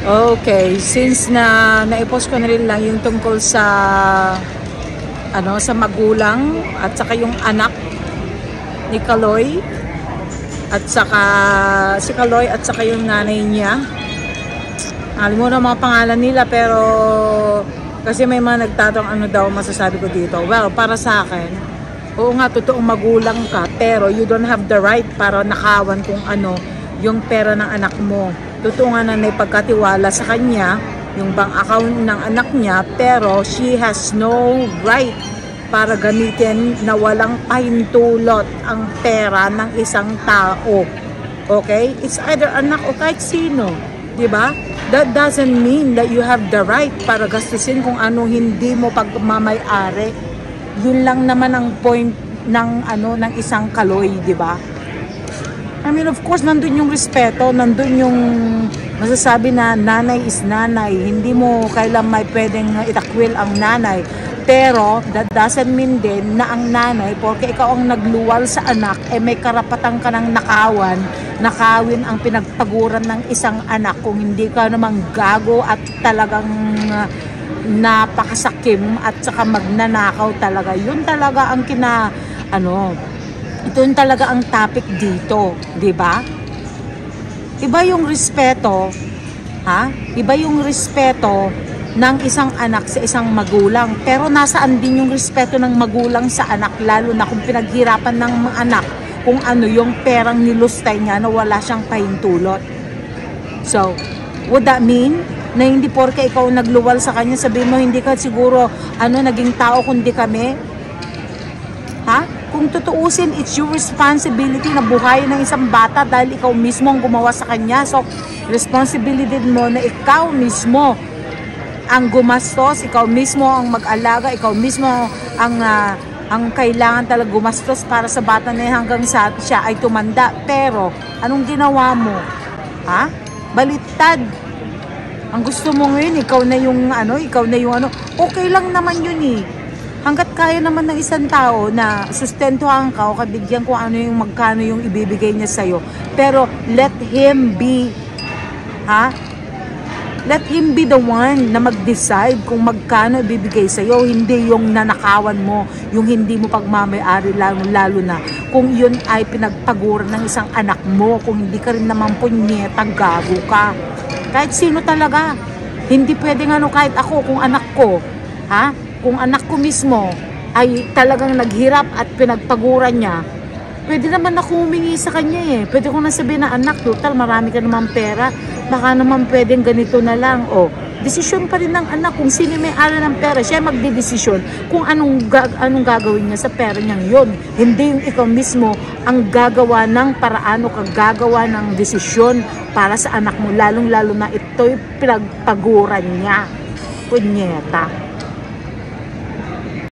Okay, since na naipost ko na rin lang yung tungkol sa sa magulang at saka yung anak ni Kaloy at saka si Kaloy at saka yung nanay niya. Alam mo na mga pangalan nila, pero kasi may mga nagtatong ano daw masasabi ko dito. Well, para sa akin, oo nga, totoong magulang ka, pero you don't have the right para nakawan kung ano yung pera ng anak mo. Totoo nga na may pagkatiwala sa kanya yung bank account ng anak niya, pero she has no right para gamitin na walang pahintulot ang pera ng isang tao. Okay? It's either anak o kahit sino. Diba? That doesn't mean that you have the right para gastusin kung ano hindi mo pagmamay-ari. Yun lang naman ang point ng ng isang Kaloy, diba? I mean, of course, nandun yung respeto, nandun yung masasabi na nanay is nanay. Hindi mo kailan may pwedeng itakwil ang nanay. Pero, that doesn't mean din na ang nanay, porque ikaw ang nagluwal sa anak, may karapatan ka ng nakawin ang pinagpaguran ng isang anak kung hindi ka namang gago at talagang napakasakim at saka magnanakaw talaga. Yun talaga ang ito yung talaga ang topic dito, di ba? Iba yung respeto, Iba yung respeto ng isang anak sa isang magulang. Pero nasaan din yung respeto ng magulang sa anak, lalo na kung pinaghirapan ng mga anak kung ano yung perang nilustay niya na wala siyang pahintulot. So, would that mean na hindi porke ikaw nagluwal sa kanya, sabihin mo hindi ka siguro naging tao kundi kami? Kung tutuusin, it's your responsibility na buhayin ng isang bata dahil ikaw mismo ang gumawa sa kanya. So, responsibility mo na ikaw mismo ang gumastos, ikaw mismo ang mag-alaga, ikaw mismo ang kailangan talaga gumastos para sa bata na yan hanggang sa siya ay tumanda. Pero, anong ginawa mo? Baliktad. Ang gusto mo ngayon, ikaw na yung okay lang naman yun Hanggat kaya naman ng isang tao na sustentuhan ka o kabigyan kung magkano yung ibibigay niya sa'yo. Pero let him be, let him be the one na mag-decide kung magkano ibibigay sa'yo. Hindi yung nanakawan mo, yung hindi mo pagmamayari, lalo na kung yun ay pinagpaguran ng isang anak mo, kung hindi ka rin naman punyetang gago ka. Kahit sino talaga. Hindi pwedeng kahit ako, kung anak ko, kung anak ko mismo ay talagang naghirap at pinagpaguran niya, pwede naman ako humingi sa kanya Pwede ko na sabihin na, anak, total marami ka naman pera, baka naman pwedeng ganito na lang. Desisyon pa rin ng anak kung sino may ari ng pera, siya magdedesisyon kung anong gagawin niya sa pera niyang yun. Hindi yung ikaw mismo ang gagawa ng paraan o gagawa ng desisyon para sa anak mo, lalong-lalo na ito'y pinagpaguran niya. Punyeta.